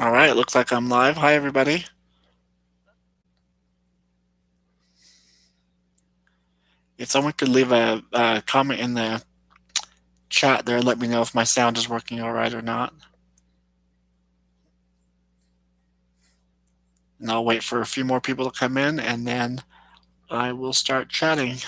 All right, looks like I'm live. Hi, everybody. If someone could leave a comment in the chat there, let me know if my sound is working all right or not. And I'll wait for a few more people to come in, and then I will start chatting.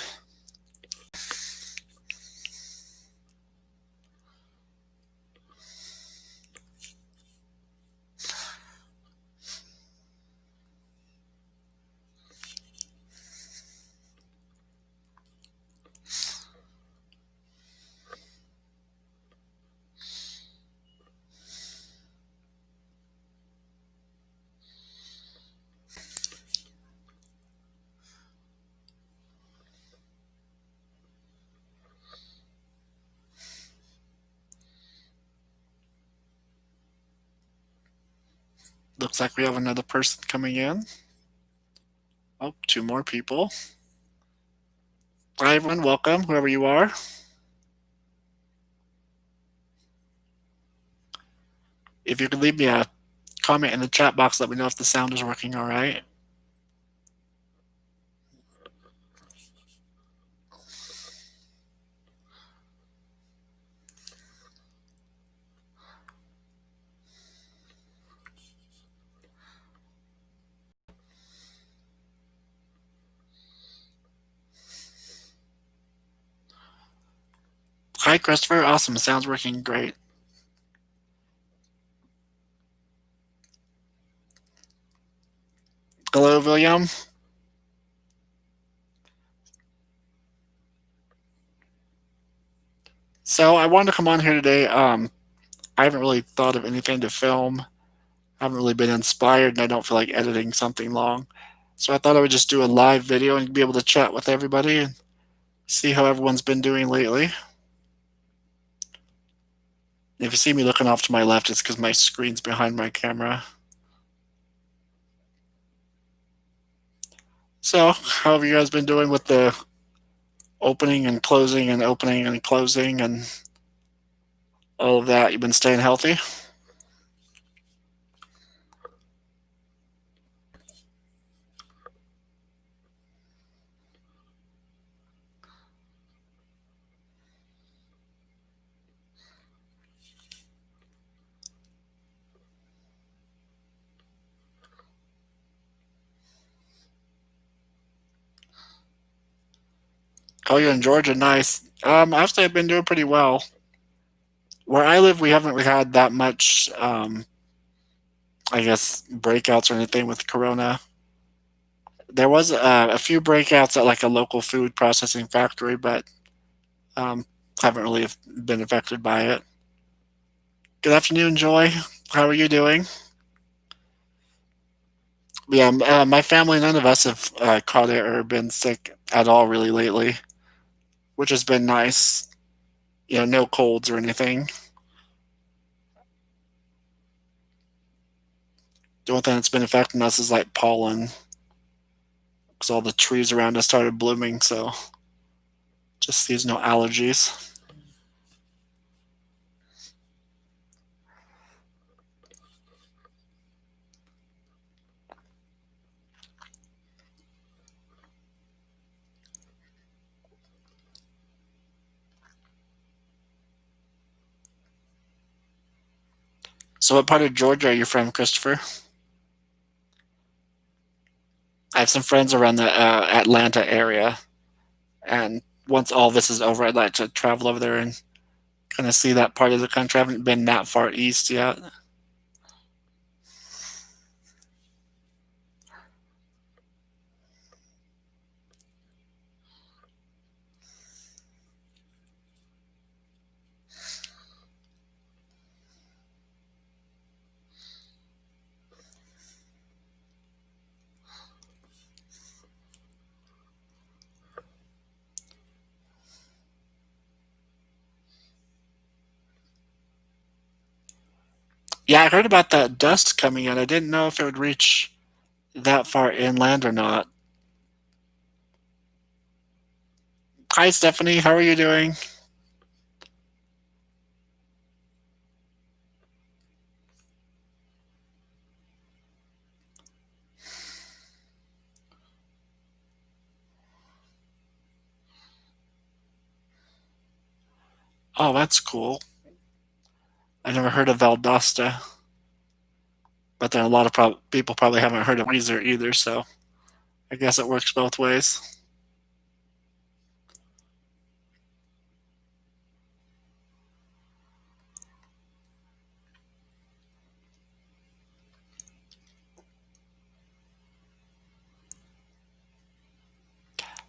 Looks like we have another person coming in. Oh, two more people. Hi, everyone. Welcome, whoever you are. If you could leave me a comment in the chat box, let me know if the sound is working all right. Hi, Christopher. Awesome. Sounds working great. Hello, William. So I wanted to come on here today. I haven't really thought of anything to film. I haven't really been inspired, and I don't feel like editing something long. So I thought I would just do a live video and be able to chat with everybody and see how everyone's been doing lately. If you see me looking off to my left, it's because my screen's behind my camera. So, how have you guys been doing with the opening and closing and opening and closing and all of that? You've been staying healthy? Oh, you're in Georgia? Nice. Actually, I've been doing pretty well. Where I live, we haven't really had that much, I guess, breakouts or anything with Corona. There was a few breakouts at like a local food processing factory, but um, haven't really been affected by it. Good afternoon, Joy. How are you doing? Yeah, my family, none of us have caught it or been sick at all really lately, which has been nice. You know, no colds or anything. The only thing that's been affecting us is like pollen, because all the trees around us started blooming, so just seasonal allergies. So, what part of Georgia are you from, Christopher? I have some friends around the Atlanta area, and once all this is over, I'd like to travel over there and kind of see that part of the country. I haven't been that far east yet. Yeah, I heard about that dust coming in. I didn't know if it would reach that far inland or not. Hi, Stephanie. How are you doing? Oh, that's cool. I never heard of Valdosta, but then a lot of people probably haven't heard of Weiser either, so I guess it works both ways.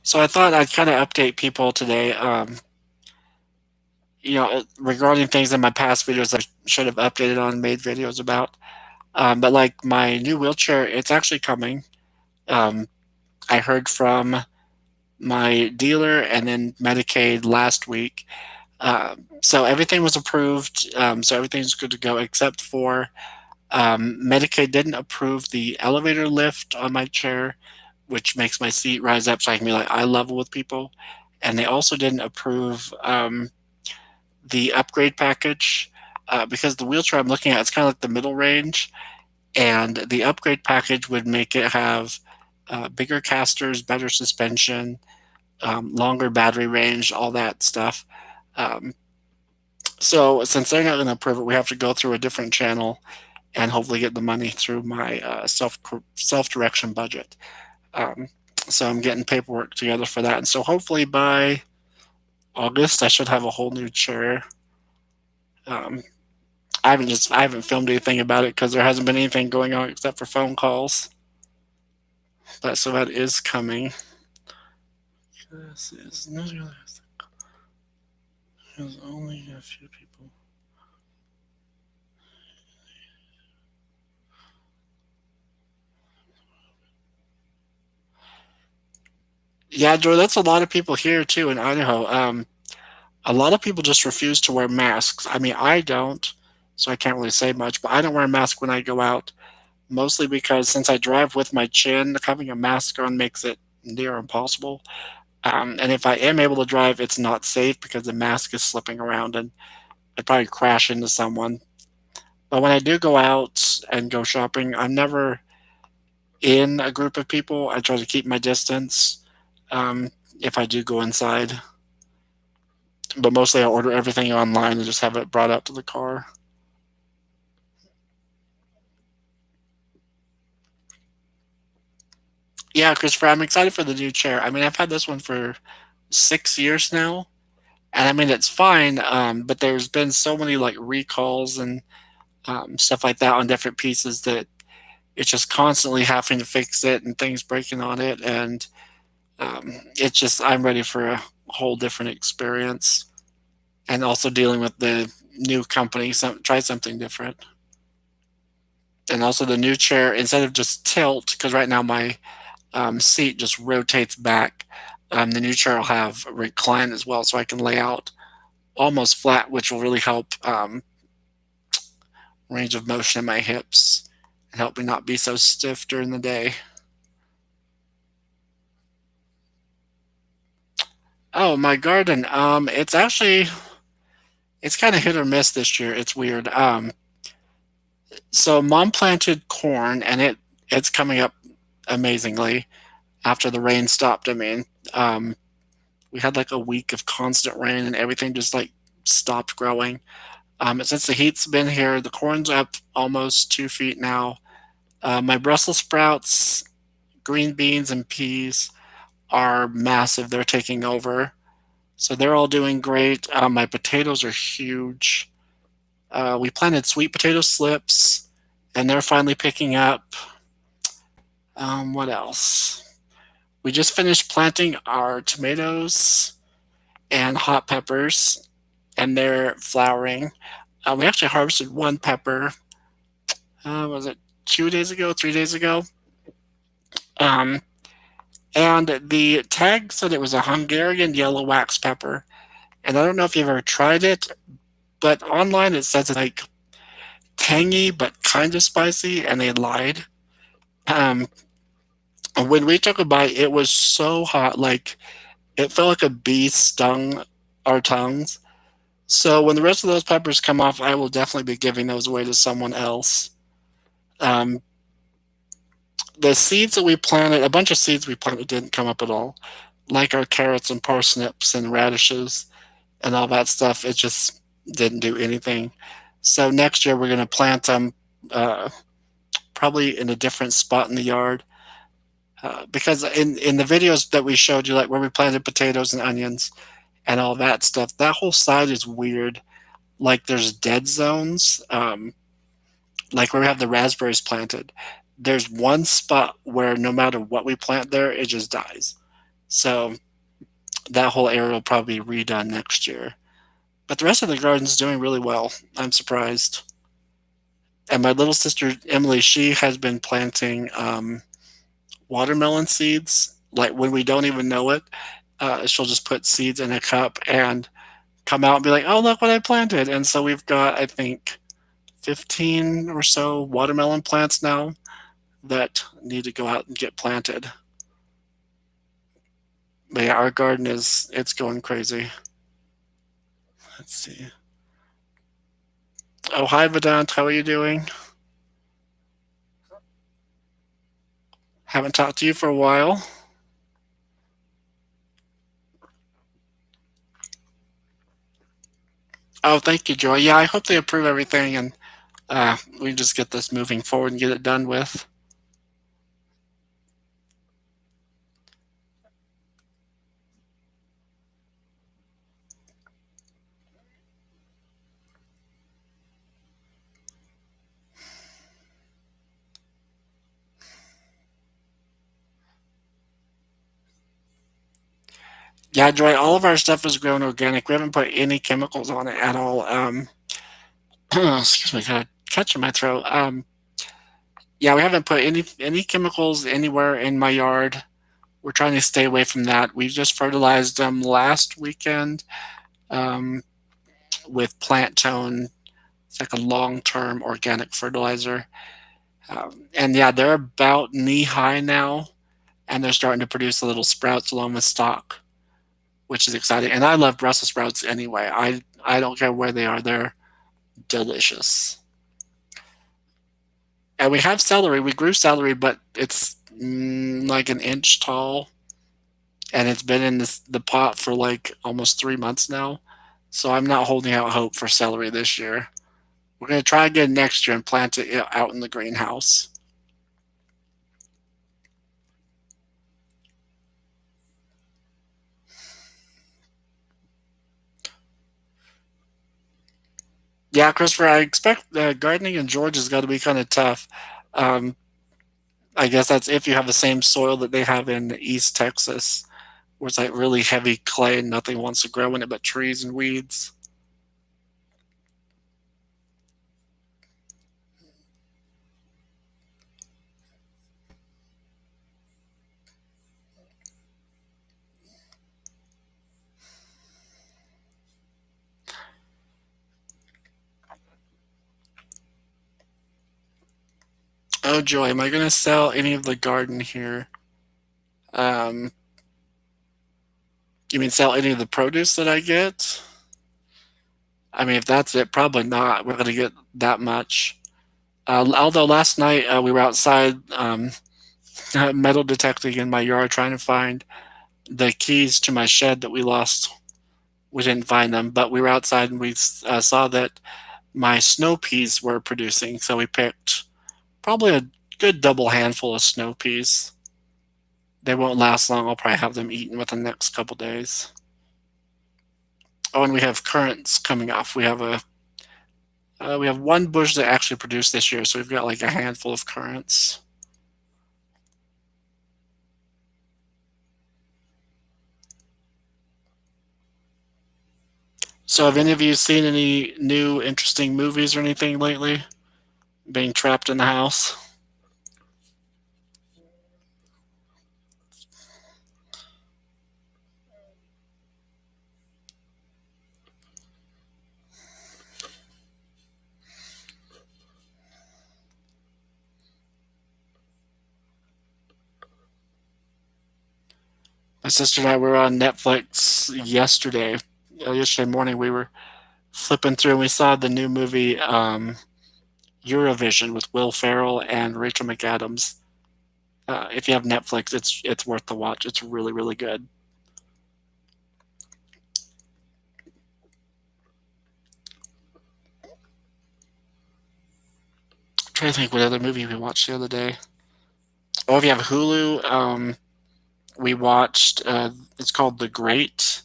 So I thought I'd kind of update people today, regarding things in my past videos I should have updated on, made videos about. But like my new wheelchair, it's actually coming. Um, I heard from my dealer and then Medicaid last week. So everything was approved. So everything's good to go except for Medicaid didn't approve the elevator lift on my chair, which makes my seat rise up so I can be like eye level with people. And they also didn't approve the upgrade package because the wheelchair I'm looking at is kind of like the middle range, and the upgrade package would make it have bigger casters, better suspension, longer battery range, all that stuff. Um, so since they're not going to approve it, we have to go through a different channel and hopefully get the money through my self direction budget. Um, so I'm getting paperwork together for that, and so hopefully by August I should have a whole new chair. Um, I haven't filmed anything about it because there hasn't been anything going on except for phone calls. But so that is coming. This is there's only a few people. Yeah, Joy, that's a lot of people here too in Idaho. A lot of people just refuse to wear masks. I mean, I don't, so I can't really say much, but I don't wear a mask when I go out, mostly because since I drive with my chin, having a mask on makes it near impossible. And if I am able to drive, it's not safe because the mask is slipping around and I'd probably crash into someone. But when I do go out and go shopping, I'm never in a group of people. I try to keep my distance if I do go inside. But mostly I order everything online and just have it brought out to the car. Yeah, Christopher, I'm excited for the new chair. I mean, I've had this one for 6 years now, and I mean it's fine. But there's been so many like recalls and stuff like that on different pieces that it's just constantly having to fix it and things breaking on it, and it's just I'm ready for a whole different experience, and also dealing with the new company. Try something different, and also the new chair instead of just tilt because right now my seat just rotates back. The new chair will have recline as well, so I can lay out almost flat, which will really help range of motion in my hips and help me not be so stiff during the day. Oh, my garden. It's kind of hit or miss this year. It's weird. So mom planted corn, and it's coming up amazingly after the rain stopped. I mean, um, we had like a week of constant rain, and everything just like stopped growing. Since the heat's been here, the corn's up almost 2 feet now. My Brussels sprouts, green beans, and peas are massive. They're taking over. So they're all doing great. My potatoes are huge. We planted sweet potato slips, and they're finally picking up. What else? We just finished planting our tomatoes and hot peppers, and they're flowering. We actually harvested one pepper. Was it 2 days ago, 3 days ago? Um, and the tag said it was a Hungarian yellow wax pepper. And I don't know if you've ever tried it, but online it says it's like tangy but kind of spicy, and they lied. Um, when we took a bite, it was so hot, like it felt like a bee stung our tongues. So when the rest of those peppers come off, I will definitely be giving those away to someone else. Um, the seeds that we planted, a bunch of seeds we planted didn't come up at all, like our carrots and parsnips and radishes. and all that stuff. It just didn't do anything. So next year we're gonna plant them uh, probably in a different spot in the yard because in the videos that we showed you, like where we planted potatoes and onions and all that stuff, that whole side is weird. Like there's dead zones, like where we have the raspberries planted. There's one spot where no matter what we plant there, it just dies. So that whole area will probably be redone next year. But the rest of the garden's doing really well. I'm surprised. And my little sister Emily, she has been planting watermelon seeds. Like when we don't even know it, she'll just put seeds in a cup and come out and be like, "Oh, look what I planted!" And so we've got, I think, 15 or so watermelon plants now that need to go out and get planted. But yeah, our garden is it's going crazy. Let's see. Oh, hi, Vedant. How are you doing? Haven't talked to you for a while. Oh, thank you, Joy. Yeah, I hope they approve everything and we just get this moving forward and get it done with. Yeah, Joy, all of our stuff is grown organic. We haven't put any chemicals on it at all. Excuse me, got a catch in my throat. Yeah, we haven't put any chemicals anywhere in my yard. We're trying to stay away from that. We just fertilized them last weekend um, with plant tone. It's like a long-term organic fertilizer. And yeah, they're about knee high now, and they're starting to produce little sprouts along the stalk, which is exciting. And I love Brussels sprouts anyway. I don't care where they are; they're delicious. And we have celery. We grew celery, but it's like an inch tall, and it's been in the pot for like almost 3 months now. So I'm not holding out hope for celery this year. We're gonna try again next year and plant it out in the greenhouse. Yeah, Christopher, I expect gardening in Georgia's got to be kind of tough. Um, I guess that's if you have the same soil that they have in East Texas, where it's like really heavy clay and nothing wants to grow in it but trees and weeds. Oh, Joy, am I going to sell any of the garden here? Um, you mean sell any of the produce that I get? I mean, if that's it, probably not. We're going to get that much. Although last night we were outside metal detecting in my yard trying to find the keys to my shed that we lost. We didn't find them, but we were outside and we saw that my snow peas were producing. So we picked probably a good double handful of snow peas. They won't last long. I'll probably have them eaten within the next couple days. Oh, and we have currants coming off. We have one bush that actually produced this year, so we've got like a handful of currants. So, have any of you seen any new interesting movies or anything lately? Being trapped in the house. My sister and I were on Netflix yesterday. Yesterday morning, we were flipping through and we saw the new movie Eurovision with Will Ferrell and Rachel McAdams. If you have Netflix, it's worth the watch. It's really really good. trying to think what other movie we watched the other day. Oh, if you have Hulu, we watched. It's called The Great.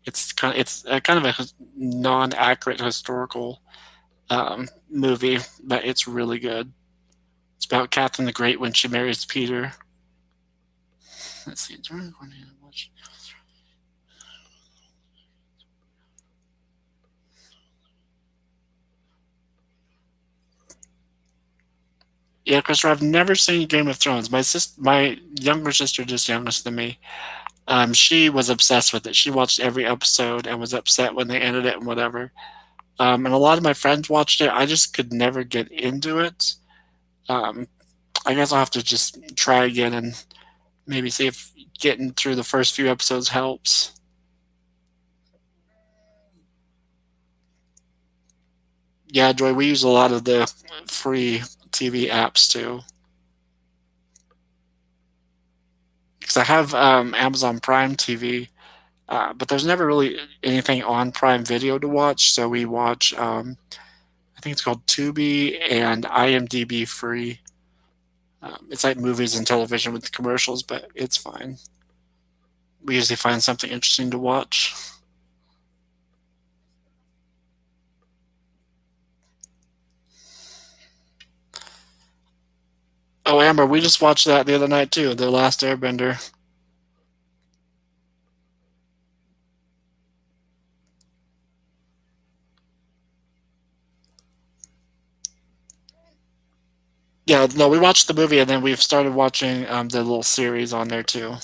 It's kind of a non-accurate historical movie, but it's really good. It's about Catherine the Great when she marries Peter. Let's see. Yeah, Christopher, I've never seen Game of Thrones. My younger sister, just youngest than me, she was obsessed with it. She watched every episode and was upset when they ended it and whatever. And a lot of my friends watched it. I just could never get into it. Um, I guess I'll have to just try again and maybe see if getting through the first few episodes helps. Yeah, Joy, we use a lot of the free TV apps too. Because I have Amazon Prime TV, but there's never really anything on Prime Video to watch. So we watch, I think it's called Tubi and IMDb free. It's like movies and television with commercials, but it's fine. We usually find something interesting to watch. Oh, Amber, we just watched that the other night too, The Last Airbender. Yeah, no, we watched the movie and then we've started watching the little series on there too.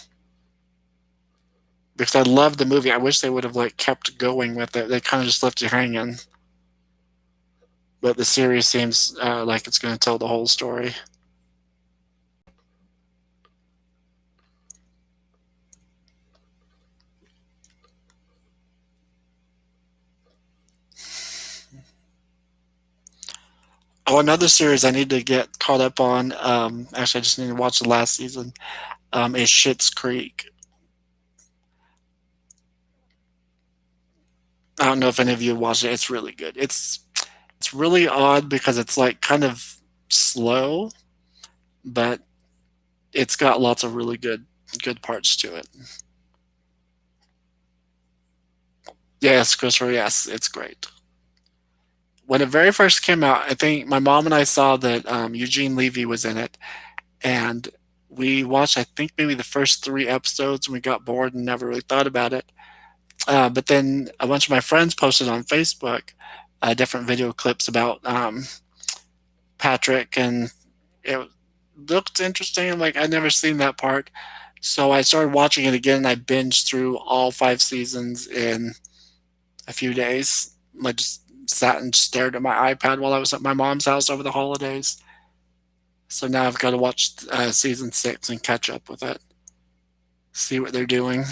Because I love the movie. I wish they would have like kept going with it. They kind of just left you hanging. But the series seems like it's going to tell the whole story. Oh, another series I need to get caught up on. Actually, I just need to watch the last season. Is Schitt's Creek. I don't know if any of you watched it. It's really good. It's really odd because it's like kind of slow, but it's got lots of really good parts to it. Yes, Christopher. Yes, it's great. When it very first came out, I think my mom and I saw that Eugene Levy was in it, and we watched I think maybe the first three episodes and we got bored and never really thought about it. But then a bunch of my friends posted on Facebook different video clips about Patrick, and it looked interesting. Like I'd never seen that part, so I started watching it again. And I binged through all five seasons in a few days. I just sat and stared at my iPad while I was at my mom's house over the holidays. So now I've got to watch season six and catch up with it, see what they're doing.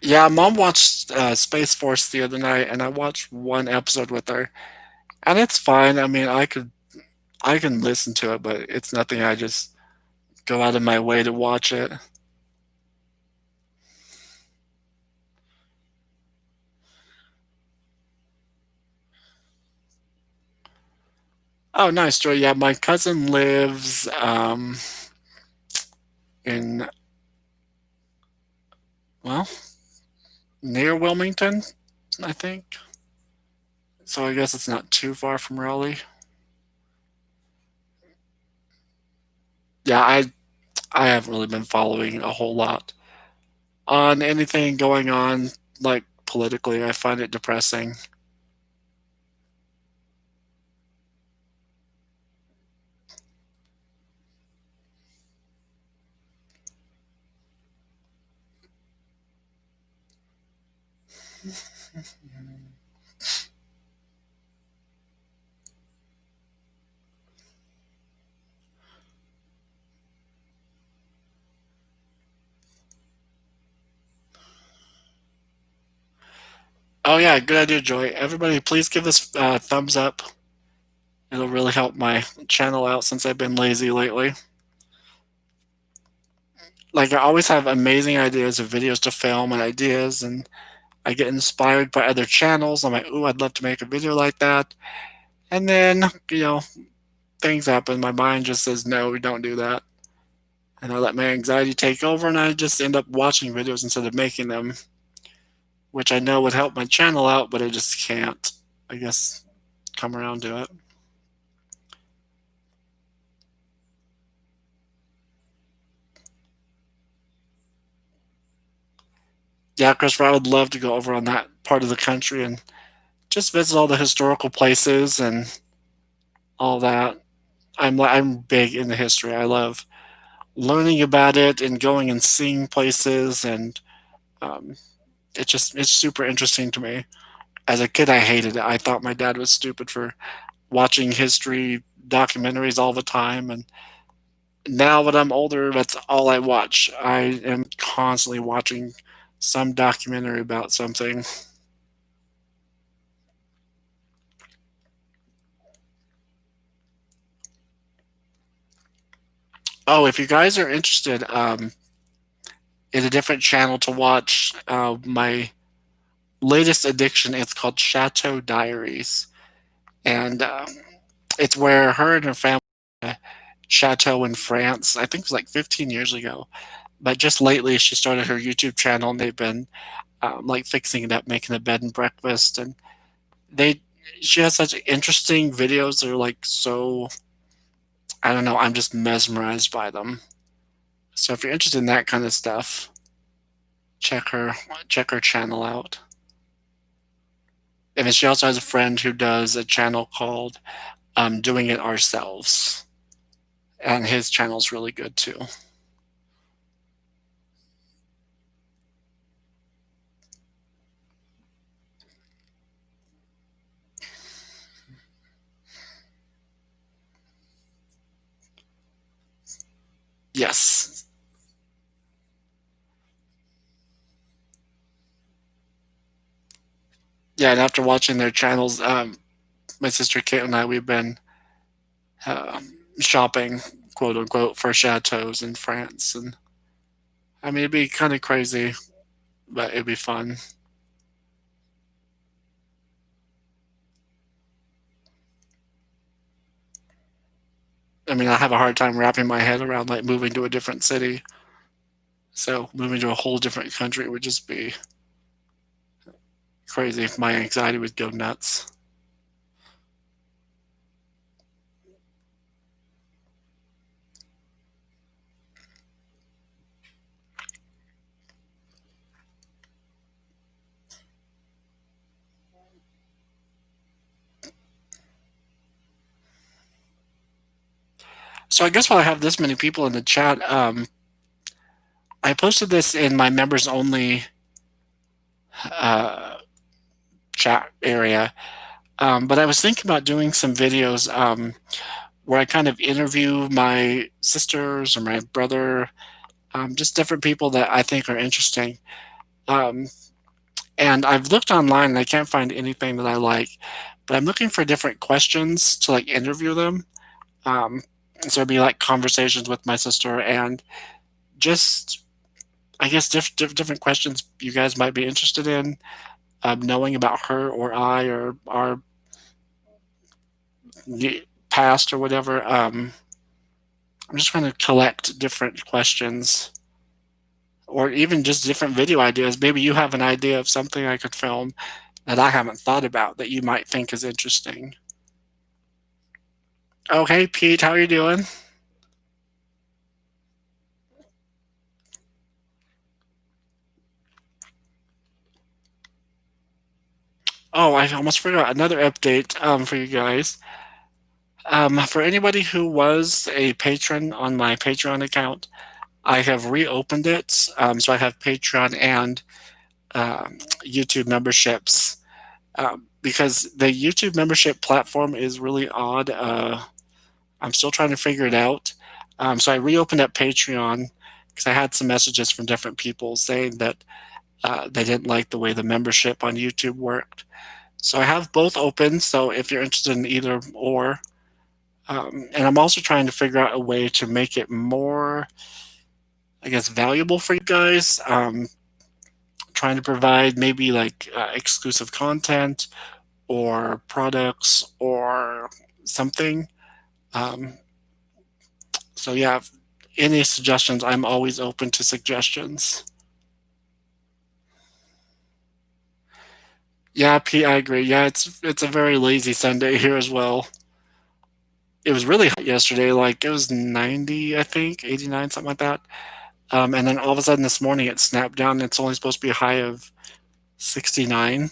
Yeah, mom watched Space Force the other night, and I watched one episode with her, and it's fine. I mean, I can listen to it, but it's nothing I just go out of my way to watch it. Oh, nice, Joy. Yeah, my cousin lives in, well, near Wilmington, I think. So I guess it's not too far from Raleigh. Yeah, I haven't really been following a whole lot on anything going on like politically. I find it depressing. Oh yeah, good idea, Joy. Everybody, please give this thumbs up. It'll really help my channel out since I've been lazy lately. Like, I always have amazing ideas of videos to film and ideas, and I get inspired by other channels. I'm like, "Ooh, I'd love to make a video like that." And then, things happen. My mind just says, "No, we don't do that." And I let my anxiety take over, and I just end up watching videos instead of making them, which I know would help my channel out, but I just can't, I guess, come around to it. Yeah, Christopher, I would love to go over on that part of the country and just visit all the historical places and all that. I'm big into history. I love learning about it and going and seeing places, and um, it's super interesting to me. As a kid, I hated it. I thought my dad was stupid for watching history documentaries all the time, and now that I'm older, that's all I watch. I am constantly watching some documentary about something. Oh, if you guys are interested in a different channel to watch, my latest addiction, it's called Chateau Diaries, and it's where her and her family chateau in France. I think it was like 15 years ago. But just lately, she started her YouTube channel, and they've been like fixing it up, making a bed and breakfast, and they she has such interesting videos. They're like so, I don't know. I'm just mesmerized by them. So if you're interested in that kind of stuff, check her check her channel out. And then she also has a friend who does a channel called Doing It Ourselves, and his channel's really good too. Yes. Yeah, and after watching their channels, my sister Kate and I, we've been shopping, quote unquote, for chateaus in France, and I mean it'd be kind of crazy, but it'd be fun. I mean, I have a hard time wrapping my head around like moving to a different city. So moving to a whole different country would just be crazy. My anxiety would go nuts. So I guess while I have this many people in the chat, I posted this in my members only uh, chat area. But I was thinking about doing some videos where I kind of interview my sisters or my brother, just different people that I think are interesting. Um, and I've looked online and I can't find anything that I like, but I'm looking for different questions to like interview them. Um, so it'd be like conversations with my sister and just, I guess, different questions you guys might be interested in, knowing about her or I or our past or whatever. I'm just trying to collect different questions or even just different video ideas. Maybe you have an idea of something I could film that I haven't thought about that you might think is interesting. Oh, hey, Pete, how are you doing? Oh, I almost forgot another update for you guys. For anybody who was a patron on my Patreon account, I have reopened it. So I have Patreon and YouTube memberships because the YouTube membership platform is really odd. I'm still trying to figure it out. So I reopened up Patreon because I had some messages from different people saying that they didn't like the way the membership on YouTube worked. So I have both open. So if you're interested in either or, and I'm also trying to figure out a way to make it more I guess, valuable for you guys. Trying to provide maybe like exclusive content or products or something. Um, so yeah, any suggestions? I'm always open to suggestions. Yeah, Pete, I agree. Yeah, it's a very lazy Sunday here as well. It was really hot yesterday, like it was 90, I think, 89, something like that. And then all of a sudden this morning it snapped down. It's only supposed to be a high of 69.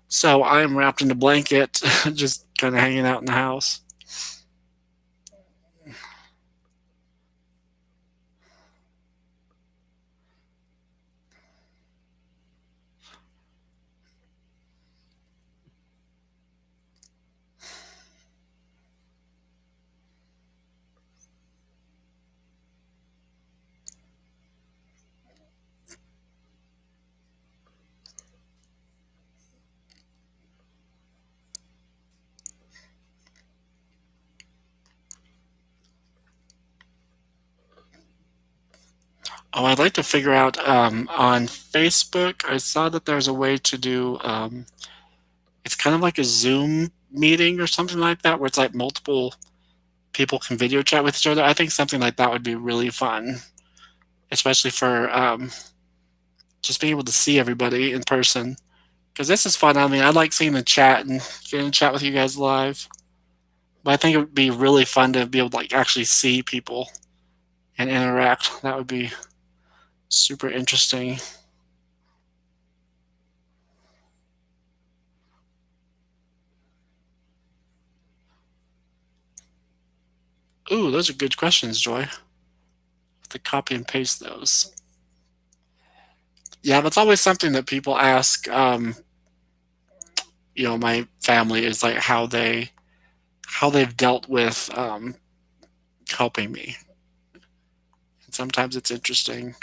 So I am wrapped in a blanket, just kind of hanging out in the house. Oh, I'd like to figure out on Facebook. I saw that there's a way to do. It's kind of like a Zoom meeting or something like that, where it's like multiple people can video chat with each other. I think something like that would be really fun, especially for just being able to see everybody in person. Because this is fun. I mean, I like seeing the chat and getting to chat with you guys live. But I think it would be really fun to be able to like actually see people and interact. That would be super interesting. Ooh, those are good questions, Joy. To copy and paste those. Yeah, that's always something that people ask. My family is like how they've dealt with helping me, and sometimes it's interesting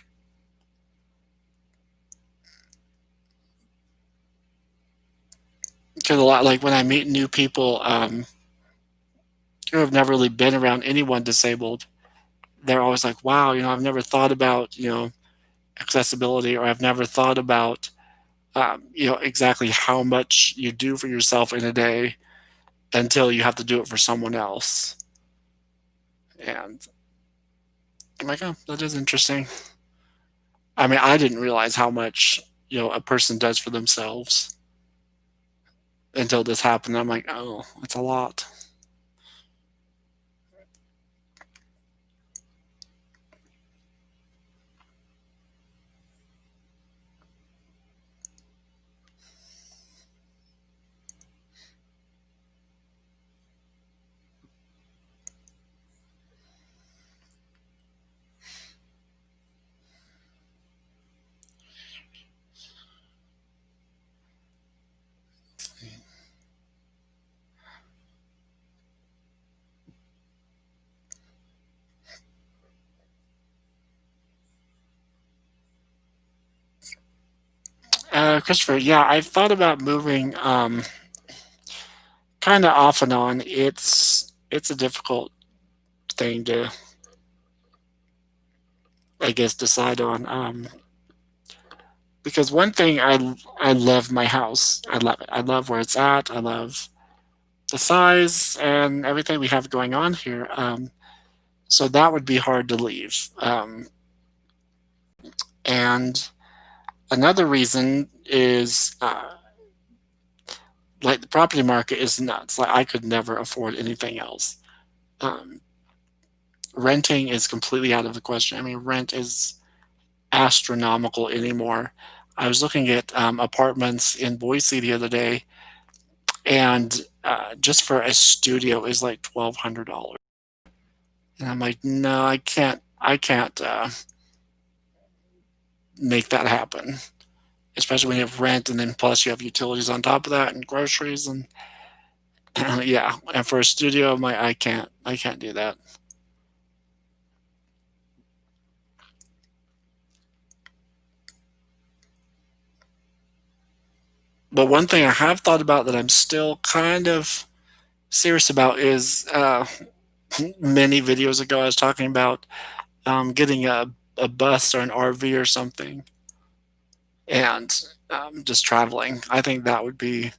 because a lot like when I meet new people who have never really been around anyone disabled, they're always like, "Wow, I've never thought about accessibility, or I've never thought about exactly how much you do for yourself in a day until you have to do it for someone else." And I'm like, "Oh, that is interesting." I mean, I didn't realize how much a person does for themselves until this happened. I'm like, "Oh, it's a lot." Christopher, yeah, I've thought about moving, kind of off and on. It's a difficult thing to, I guess, decide on. Because one thing, I love my house. I love it. I love where it's at. I love the size and everything we have going on here. So that would be hard to leave. And another reason is like the property market is nuts. Like I could never afford anything else. Um, Renting is completely out of the question. I mean, rent is astronomical anymore. I was looking at apartments in Boise the other day, and just for a studio is like $1,200. And I'm like, no, I can't. I can't make that happen. Especially when you have rent, and then plus you have utilities on top of that, and groceries, and yeah. And for a studio, I'm like, I can't. I can't do that. But one thing I have thought about that I'm still kind of serious about is many videos ago I was talking about getting a bus or an RV or something, and just traveling. I think that would be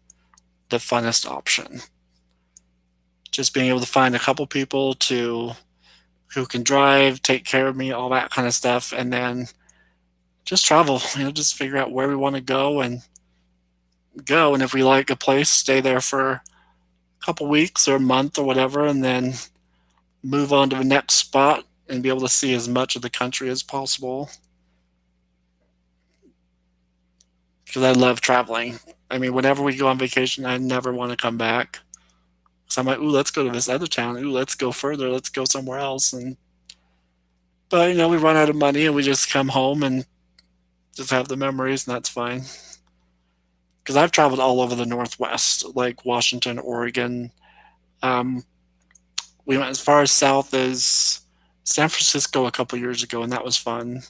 the funnest option. Just being able to find a couple people to who can drive, take care of me, all that kind of stuff, and then just travel. Just figure out where we want to go and go. And if we like a place, stay there for a couple weeks or a month or whatever, and then move on to the next spot and be able to see as much of the country as possible. Because I love traveling. I mean, whenever we go on vacation, I never want to come back. So I'm like, ooh, let's go to this other town. Ooh, let's go further. Let's go somewhere else. And but we run out of money and we just come home and just have the memories, and that's fine. Because I've traveled all over the Northwest, like Washington, Oregon. Um, we went as far as south as San Francisco a couple years ago, and that was fun.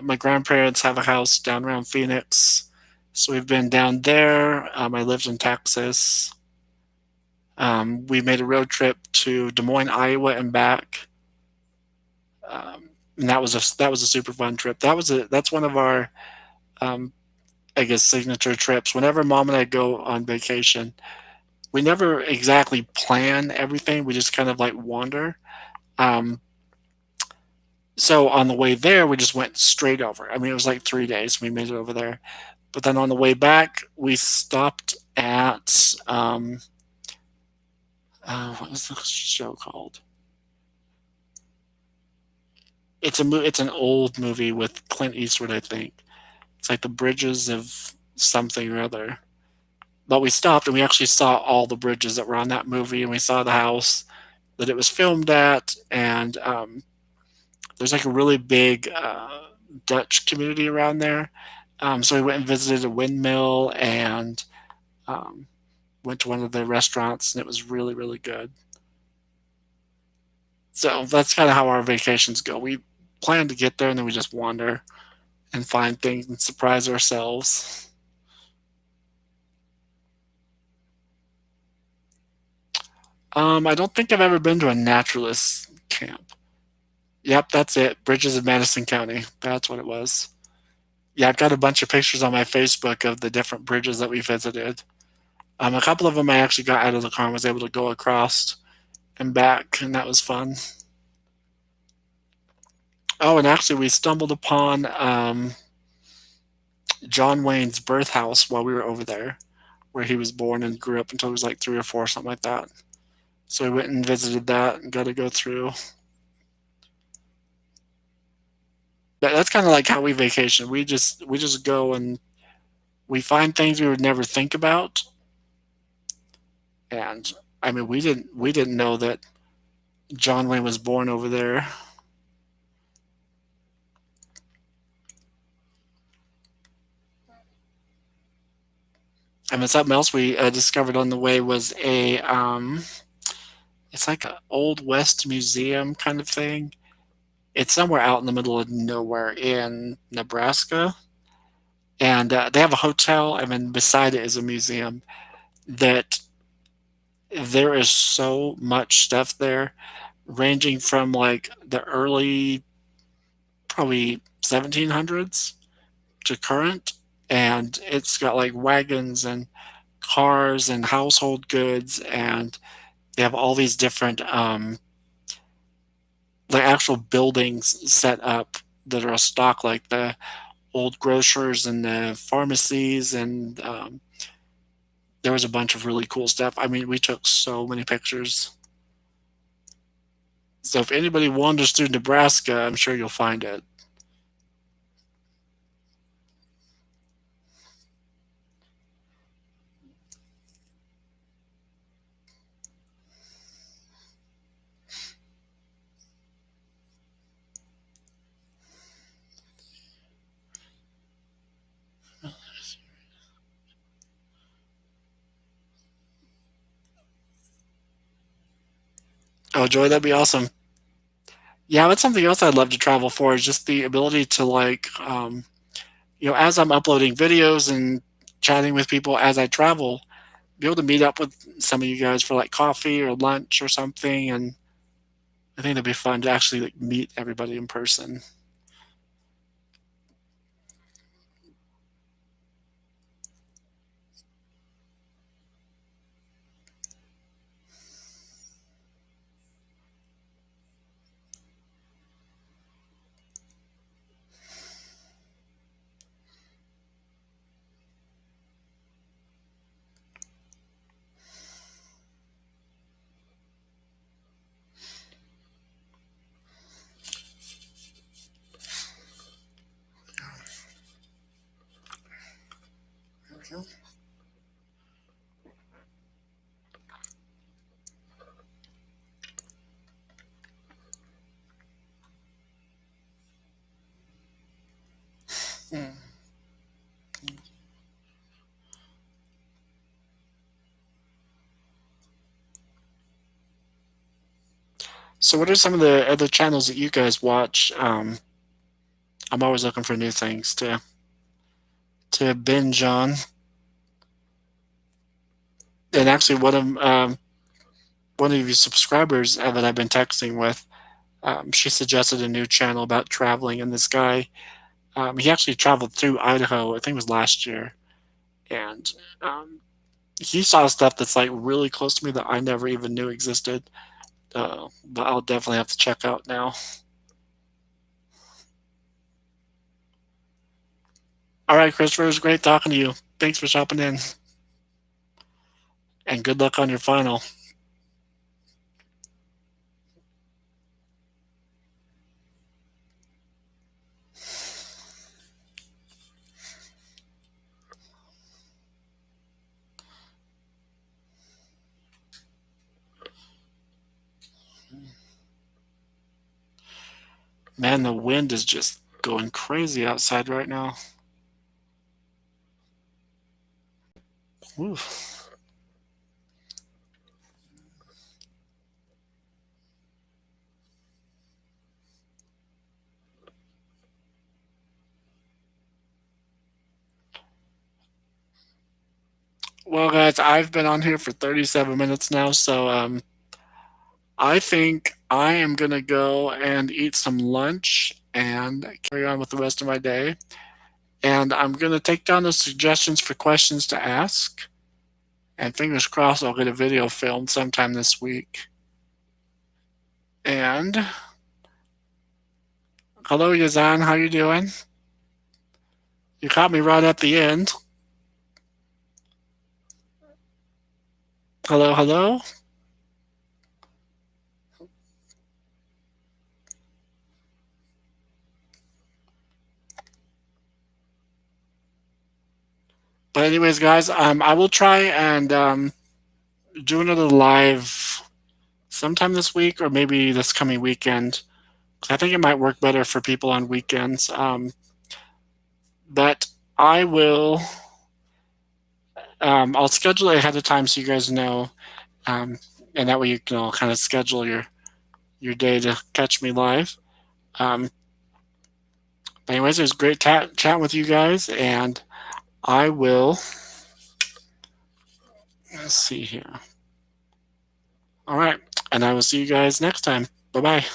My grandparents have a house down around Phoenix, so we've been down there. I lived in Texas. We made a road trip to Des Moines, Iowa, and back, and that was a super fun trip. That's one of our um, I guess signature trips. Whenever mom and I go on vacation, we never exactly plan everything. We just kind of like wander. Um, so on the way there, we just went straight over. I mean, it was like 3 days. We made it over there. But then on the way back, we stopped at what was the show called? It's an old movie with Clint Eastwood, I think. It's like the Bridges of something or other. But we stopped and we actually saw all the bridges that were on that movie, and we saw the house that it was filmed at, and there's like a really big Dutch community around there. So we went and visited a windmill and um, went to one of the restaurants, and it was really, really good. So that's kind of how our vacations go. We plan to get there, and then we just wander and find things and surprise ourselves. I don't think I've ever been to a naturalist camp. Yep, that's it. Bridges of Madison County. That's what it was. Yeah, I've got a bunch of pictures on my Facebook of the different bridges that we visited. A couple of them I actually got out of the car and was able to go across and back, and that was fun. Oh, and actually, we stumbled upon John Wayne's birth house while we were over there, where he was born and grew up until he was like 3 or 4, something like that. So we went and visited that and got to go through. That's kind of like how we vacation. We just go and we find things we would never think about. And I mean, we didn't know that John Wayne was born over there. I mean, something else we discovered on the way was it's like an old west museum kind of thing. It's somewhere out in the middle of nowhere in Nebraska, and they have a hotel, and then beside it is a museum. That there is so much stuff there, ranging from like the early, probably 1700s to current, and it's got like wagons and cars and household goods, and they have all these different like actual buildings set up that are a stock, like the old grocers and the pharmacies, and there was a bunch of really cool stuff. I mean, we took so many pictures. So if anybody wanders through Nebraska, I'm sure you'll find it. Oh, Joy, that'd be awesome. Yeah, that's something else I'd love to travel for, is just the ability to like, as I'm uploading videos and chatting with people as I travel, be able to meet up with some of you guys for like coffee or lunch or something, and I think it'd be fun to actually like meet everybody in person. So, what are some of the other channels that you guys watch? I'm always looking for new things to binge on. And actually, one of your subscribers that I've been texting with, she suggested a new channel about traveling, and this guy, he actually traveled through Idaho. I think it was last year, and um, he saw stuff that's like really close to me that I never even knew existed. But I'll definitely have to check out now. All right, Christopher, it was great talking to you. Thanks for stopping in, and good luck on your final. Man, the wind is just going crazy outside right now. Oof. Well, guys, I've been on here for 37 minutes now, so I think I am gonna go and eat some lunch and carry on with the rest of my day. And I'm gonna take down the suggestions for questions to ask. And fingers crossed, I'll get a video filmed sometime this week. And hello, Yazan, how you doing? You caught me right at the end. Hello, hello. But anyways, guys, I will try and do another live sometime this week or maybe this coming weekend. I think it might work better for people on weekends. But I will. I'll schedule it ahead of time so you guys know, and that way you can all kind of schedule your day to catch me live. Um, but anyways, it was great chatting with you guys, and I will. Let's see here. All right, and I will see you guys next time. Bye bye.